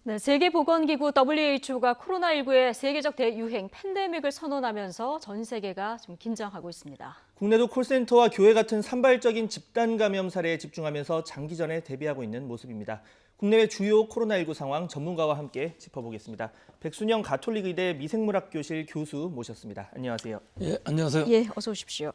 네, 세계보건기구 WHO가 코로나19의 세계적 대유행 팬데믹을 선언하면서 전 세계가 좀 긴장하고 있습니다. 국내도 콜센터와 교회 같은 산발적인 집단 감염 사례에 집중하면서 장기전에 대비하고 있는 모습입니다. 국내외 주요 코로나19 상황 전문가와 함께 짚어보겠습니다. 백순영 가톨릭의대 미생물학교실 교수 모셨습니다. 안녕하세요. 예, 안녕하세요. 예, 어서 오십시오.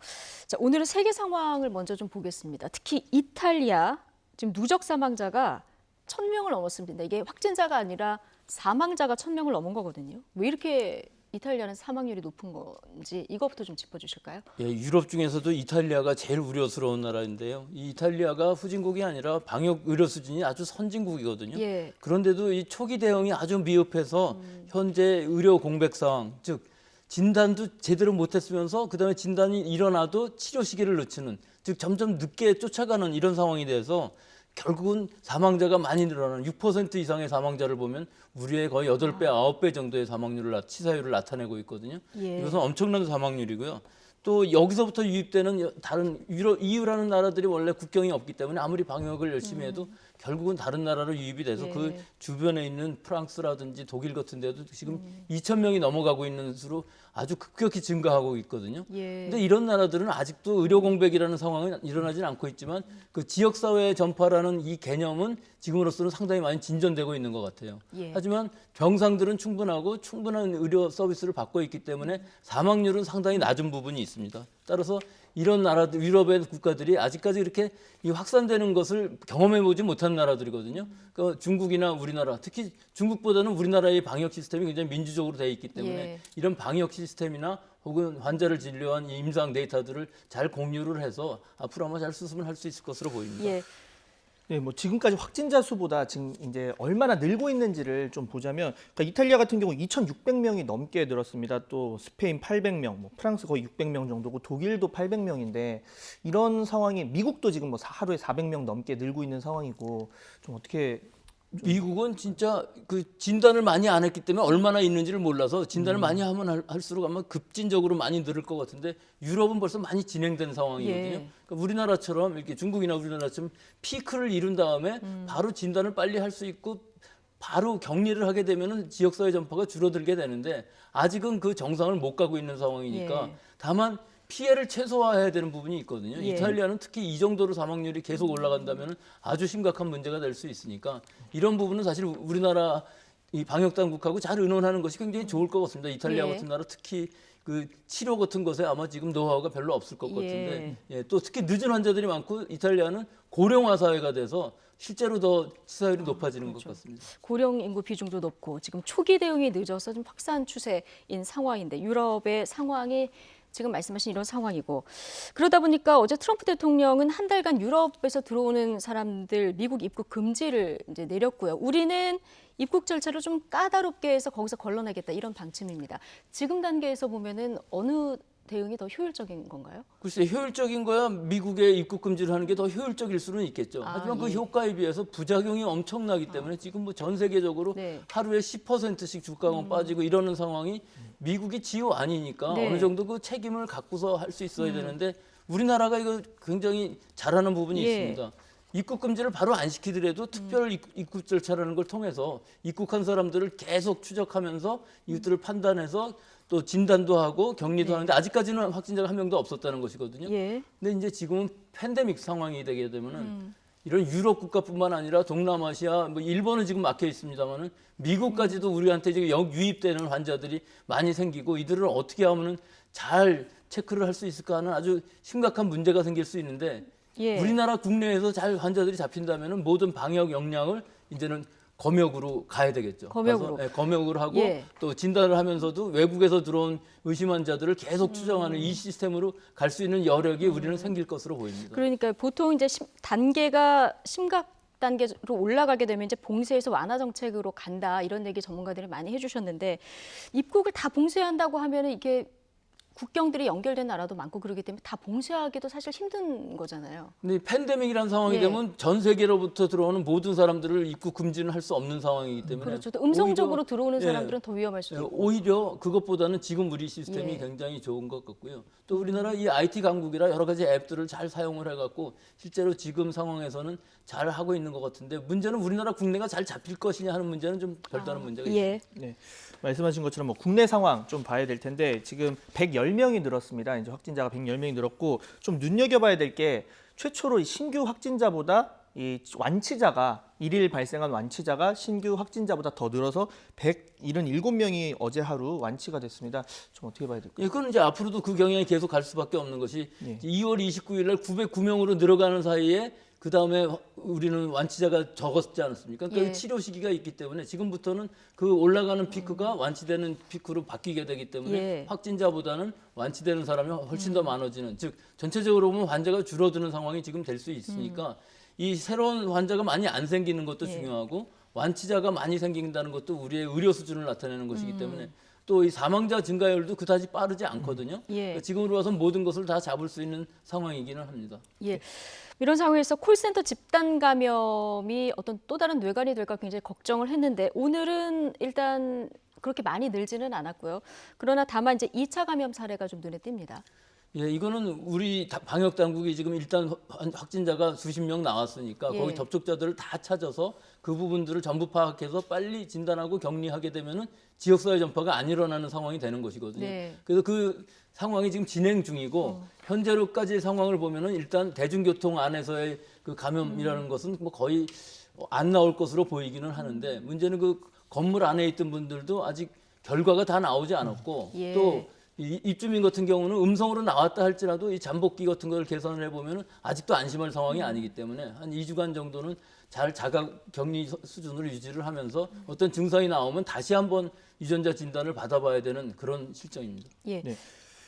자, 오늘은 세계 상황을 먼저 좀 보겠습니다. 특히 이탈리아 지금 누적 사망자가 1,000명을 넘었습니다. 이게 확진자가 아니라 사망자가 1,000명을 넘은 거거든요. 왜 이렇게 이탈리아는 사망률이 높은 건지 이것부터 좀 짚어주실까요? 예, 유럽 중에서도 이탈리아가 제일 우려스러운 나라인데요. 이 이탈리아가 후진국이 아니라 방역 의료 수준이 아주 선진국이거든요. 예. 그런데도 이 초기 대응이 아주 미흡해서 현재 의료 공백 상황, 즉 진단도 제대로 못했으면서 그다음에 진단이 일어나도 치료 시기를 늦추는, 즉 점점 늦게 쫓아가는 이런 상황이 돼서 결국은 사망자가 많이 늘어나는 6% 이상의 사망자를 보면 우리의 거의 8배, 9배 정도의 사망률을, 치사율을 나타내고 있거든요. 예. 이것은 엄청난 사망률이고요. 또 여기서부터 유입되는 다른 EU라는 나라들이 원래 국경이 없기 때문에 아무리 방역을 열심히 해도 결국은 다른 나라로 유입이 돼서 예. 그 주변에 있는 프랑스라든지 독일 같은 데도 지금 2,000명이 넘어가고 있는 수로 아주 급격히 증가하고 있거든요. 예. 근데 이런 나라들은 아직도 의료 공백이라는 상황은 일어나지는 않고 있지만 그 지역 사회 전파라는 이 개념은 지금으로서는 상당히 많이 진전되고 있는 것 같아요. 예. 하지만 병상들은 충분하고 충분한 의료 서비스를 받고 있기 때문에 사망률은 상당히 낮은 부분이 있습니다. 따라서 이런 나라들, 유럽의 국가들이 아직까지 이렇게 이 확산되는 것을 경험해보지 못한 나라들이거든요. 그러니까 중국이나 우리나라, 특히 중국보다는 우리나라의 방역 시스템이 굉장히 민주적으로 되어 있기 때문에 예. 이런 방역 시스템이나 혹은 환자를 진료한 이 임상 데이터들을 잘 공유를 해서 앞으로 아마 잘 수습을 할 수 있을 것으로 보입니다. 예. 네, 뭐 지금까지 확진자 수보다 지금 이제 얼마나 늘고 있는지를 좀 보자면, 그러니까 이탈리아 같은 경우 2,600명이 넘게 늘었습니다. 또 스페인 800명, 뭐 프랑스 거의 600명 정도고 독일도 800명인데 이런 상황이 미국도 지금 뭐 하루에 400명 넘게 늘고 있는 상황이고 좀 어떻게 미국은 진짜 그 진단을 많이 안 했기 때문에 얼마나 있는지를 몰라서 진단을 많이 하면 할수록 아마 급진적으로 많이 늘을 것 같은데 유럽은 벌써 많이 진행된 상황이거든요. 예. 그러니까 우리나라처럼 이렇게 중국이나 우리나라처럼 피크를 이룬 다음에 바로 진단을 빨리 할 수 있고 바로 격리를 하게 되면은 지역사회 전파가 줄어들게 되는데 아직은 그 정상을 못 가고 있는 상황이니까 예. 다만 피해를 최소화해야 되는 부분이 있거든요. 예. 이탈리아는 특히 이 정도로 사망률이 계속 올라간다면 아주 심각한 문제가 될 수 있으니까 이런 부분은 사실 우리나라 이 방역 당국하고 잘 의논하는 것이 굉장히 좋을 것 같습니다. 이탈리아 예. 같은 나라 특히 그 치료 같은 것에 아마 지금 노하우가 별로 없을 것 같은데 예, 또 특히 늦은 환자들이 많고 이탈리아는 고령화 사회가 돼서 실제로 더 치사율이 높아지는 것 같습니다. 고령 인구 비중도 높고 지금 초기 대응이 늦어서 좀 확산 추세인 상황인데 유럽의 상황이 지금 말씀하신 이런 상황이고 그러다 보니까 어제 트럼프 대통령은 한 달간 유럽에서 들어오는 사람들 미국 입국 금지를 이제 내렸고요. 우리는 입국 절차를 좀 까다롭게 해서 거기서 걸러내겠다 이런 방침입니다. 지금 단계에서 보면은 어느 대응이 더 효율적인 건가요? 글쎄 효율적인 거야 미국에 입국 금지를 하는 게 더 효율적일 수는 있겠죠. 하지만 그 예. 효과에 비해서 부작용이 엄청나기 때문에 지금 뭐 전 세계적으로 네. 하루에 10%씩 주가가 빠지고 이러는 상황이 미국이 지요 아니니까 네. 어느 정도 그 책임을 갖고서 할 수 있어야 되는데 우리나라가 이거 굉장히 잘하는 부분이 예. 있습니다. 입국 금지를 바로 안 시키더라도 특별 입국 절차라는 걸 통해서 입국한 사람들을 계속 추적하면서 이것들을 판단해서 또 진단도 하고 격리도 하는데 아직까지는 확진자가 한 명도 없었다는 것이거든요. 예. 근데 이제 지금은 팬데믹 상황이 되게 되면은 이런 유럽 국가뿐만 아니라 동남아시아, 뭐 일본은 지금 막혀 있습니다만은 미국까지도 우리한테 지금 유입되는 환자들이 많이 생기고 이들을 어떻게 하면은 잘 체크를 할 수 있을까 하는 아주 심각한 문제가 생길 수 있는데 예. 우리나라 국내에서 잘 환자들이 잡힌다면은 모든 방역 역량을 이제는 검역으로 가야 되겠죠. 검역으로. 가서, 검역을 하고 예. 또 진단을 하면서도 외국에서 들어온 의심 환자들을 계속 추정하는 이 시스템으로 갈 수 있는 여력이 우리는 생길 것으로 보입니다. 그러니까 보통 이제 단계가 심각 단계로 올라가게 되면 이제 봉쇄에서 완화 정책으로 간다 이런 얘기 전문가들이 많이 해주셨는데 입국을 다 봉쇄한다고 하면은 이게 국경들이 연결된 나라도 많고 그러기 때문에 다 봉쇄하기도 사실 힘든 거잖아요. 근데 이 팬데믹이라는 상황이 예. 되면 전 세계로부터 들어오는 모든 사람들을 입국 금지는 할 수 없는 상황이기 때문에 그렇죠. 또 음성적으로 오히려, 들어오는 예, 사람들은 더 위험할 수도 있고. 오히려 그것보다는 지금 우리 시스템이 예. 굉장히 좋은 것 같고요. 또 우리나라 이 IT 강국이라 여러 가지 앱들을 잘 사용을 해갖고 실제로 지금 상황에서는 잘 하고 있는 것 같은데 문제는 우리나라 국내가 잘 잡힐 것이냐 하는 문제는 좀 별다른 문제가 있습니다. 예. 네, 말씀하신 것처럼 뭐 국내 상황 좀 봐야 될 텐데 지금 110명이 늘었습니다. 이제 확진자가 110명이 늘었고 좀 눈여겨봐야 될 게 최초로 이 신규 확진자보다 이 완치자가 일일 발생한 완치자가 신규 확진자보다 더 늘어서 177명이 어제 하루 완치가 됐습니다. 좀 어떻게 봐야 될까요? 예, 그건 이제 앞으로도 그 경향이 계속 갈 수밖에 없는 것이 예. 2월 29일 날 909명으로 늘어가는 사이에 그 다음에 우리는 완치자가 적었지 않았습니까? 그러니까 예. 치료 시기가 있기 때문에 지금부터는 그 올라가는 피크가 완치되는 피크로 바뀌게 되기 때문에 예. 확진자보다는 완치되는 사람이 훨씬 더 많아지는, 즉 전체적으로 보면 환자가 줄어드는 상황이 지금 될 수 있으니까 이 새로운 환자가 많이 안 생기는 것도 예. 중요하고 완치자가 많이 생긴다는 것도 우리의 의료 수준을 나타내는 것이기 때문에 또 이 사망자 증가율도 그다지 빠르지 않거든요. 예. 그러니까 지금으로 와서 모든 것을 다 잡을 수 있는 상황이기는 합니다. 예. 이런 상황에서 콜센터 집단 감염이 어떤 또 다른 뇌관이 될까 굉장히 걱정을 했는데 오늘은 일단 그렇게 많이 늘지는 않았고요. 그러나 다만 이제 2차 감염 사례가 좀 눈에 띕니다. 예, 이거는 우리 방역 당국이 지금 일단 확진자가 수십 명 나왔으니까 예. 거기 접촉자들을 다 찾아서 그 부분들을 전부 파악해서 빨리 진단하고 격리하게 되면은 지역사회 전파가 안 일어나는 상황이 되는 것이거든요. 네. 그래서 그 상황이 지금 진행 중이고 현재로까지의 상황을 보면은 일단 대중교통 안에서의 그 감염이라는 것은 뭐 거의 안 나올 것으로 보이기는 하는데 문제는 그 건물 안에 있던 분들도 아직 결과가 다 나오지 않았고 예. 또 이 입주민 같은 경우는 음성으로 나왔다 할지라도 이 잠복기 같은 걸 계산을 해보면 아직도 안심할 상황이 아니기 때문에 한 2주간 정도는 잘 자가 격리 수준으로 유지를 하면서 어떤 증상이 나오면 다시 한번 유전자 진단을 받아봐야 되는 그런 실정입니다. 예. 네.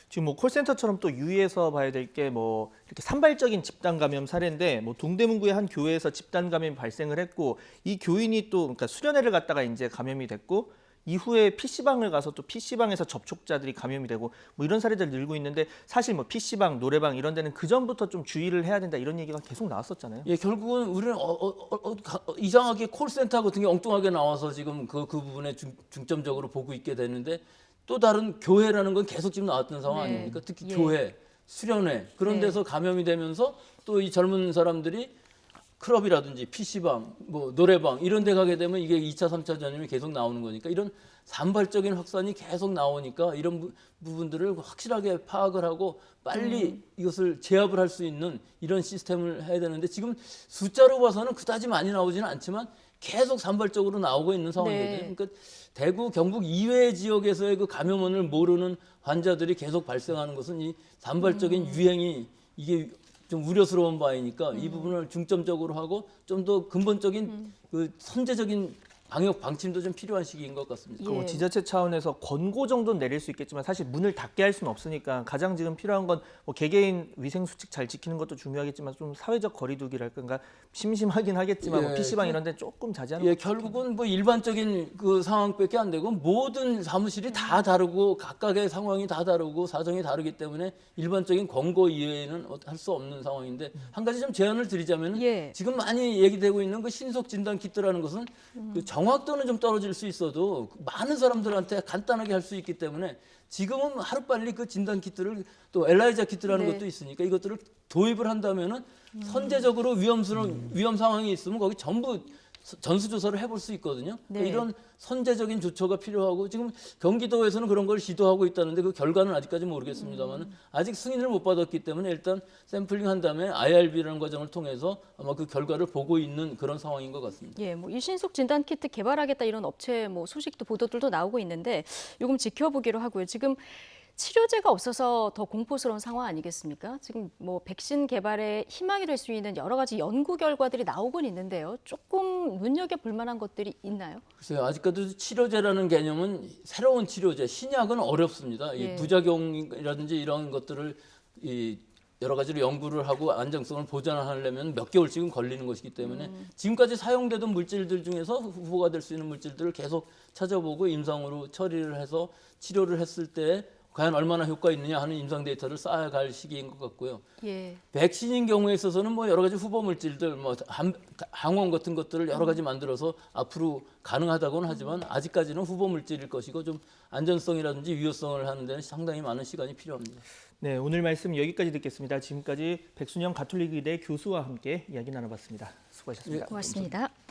지금 뭐 콜센터처럼 또 유의해서 봐야 될 게 뭐 이렇게 산발적인 집단 감염 사례인데 뭐 동대문구의 한 교회에서 집단 감염이 발생을 했고 이 교인이 또 그러니까 수련회를 갔다가 이제 감염이 됐고 이후에 PC방을 가서 또 PC방에서 접촉자들이 감염이 되고 뭐 이런 사례들 늘고 있는데 사실 뭐 PC방, 노래방 이런 데는 그 전부터 좀 주의를 해야 된다 이런 얘기가 계속 나왔었잖아요. 예, 결국은 우리는 이상하게 콜센터 같은 게 엉뚱하게 나와서 지금 그 부분에 중점적으로 보고 있게 되는데 또 다른 교회라는 건 계속 지금 나왔던 상황 네. 아닙니까? 특히 예. 교회, 수련회 그런 네. 데서 감염이 되면서 또 이 젊은 사람들이 클럽이라든지 PC방, 뭐 노래방 이런 데 가게 되면 이게 2차, 3차 전염이 계속 나오는 거니까 이런 산발적인 확산이 계속 나오니까 이런 부분들을 확실하게 파악을 하고 빨리 이것을 제압을 할 수 있는 이런 시스템을 해야 되는데 지금 숫자로 봐서는 그다지 많이 나오지는 않지만 계속 산발적으로 나오고 있는 상황이거든요. 네. 그러니까 대구, 경북 이외의 지역에서의 그 감염원을 모르는 환자들이 계속 발생하는 것은 이 산발적인 유행이 이게 좀 우려스러운 바이니까 이 부분을 중점적으로 하고 좀 더 근본적인 그 선제적인 방역 방침도 좀 필요한 시기인 것 같습니다. 예. 뭐 지자체 차원에서 권고 정도는 내릴 수 있겠지만 사실 문을 닫게 할 수는 없으니까 가장 지금 필요한 건 뭐 개개인 위생 수칙 잘 지키는 것도 중요하겠지만 좀 사회적 거리두기랄까 심심하긴 하겠지만 뭐 예, PC방 이런 데 조금 자제하는 예, 것도 결국은 뭐 일반적인 그 상황밖에 안 되고 모든 사무실이 다 다르고 각각의 상황이 다 다르고 사정이 다르기 때문에 일반적인 권고 이외에는 할 수 없는 상황인데 한 가지 좀 제안을 드리자면 예. 지금 많이 얘기되고 있는 그 신속 진단 키트라는 것은 그 정확도는 좀 떨어질 수 있어도 많은 사람들한테 간단하게 할 수 있기 때문에 지금은 하루빨리 그 진단 키트를 또 엘라이자 키트라는 네. 것도 있으니까 이것들을 도입을 한다면은 선제적으로 위험 상황이 있으면 거기 전부 전수조사를 해볼 수 있거든요. 네. 그러니까 이런 선제적인 조처가 필요하고 지금 경기도에서는 그런 걸 시도하고 있다는데 그 결과는 아직까지 모르겠습니다만 아직 승인을 못 받았기 때문에 일단 샘플링 한 다음에 IRB라는 과정을 통해서 아마 그 결과를 보고 있는 그런 상황인 것 같습니다. 예, 뭐 이 신속 진단 키트 개발하겠다 이런 업체 뭐 소식도 보도들도 나오고 있는데 요금 지켜보기로 하고요. 지금 치료제가 없어서 더 공포스러운 상황 아니겠습니까? 지금 뭐 백신 개발에 희망이 될 수 있는 여러 가지 연구 결과들이 나오곤 있는데요. 조금 눈여겨볼 만한 것들이 있나요? 글쎄요, 아직까지도 치료제라는 개념은 새로운 치료제, 신약은 어렵습니다. 예. 이 부작용이라든지 이런 것들을 여러 가지로 연구를 하고 안정성을 보장하려면 몇 개월씩은 걸리는 것이기 때문에 지금까지 사용되던 물질들 중에서 후보가 될 수 있는 물질들을 계속 찾아보고 임상으로 처리를 해서 치료를 했을 때 과연 얼마나 효과 있느냐 하는 임상 데이터를 쌓아갈 시기인 것 같고요. 예. 백신인 경우에 있어서는 뭐 여러 가지 후보 물질들, 뭐 항원 같은 것들을 여러 가지 만들어서 앞으로 가능하다고는 하지만 아직까지는 후보 물질일 것이고 좀 안전성이라든지 유효성을 하는 데는 상당히 많은 시간이 필요합니다. 네, 오늘 말씀 여기까지 듣겠습니다. 지금까지 백순영 가톨릭 의대 교수와 함께 이야기 나눠봤습니다. 수고하셨습니다. 고맙습니다.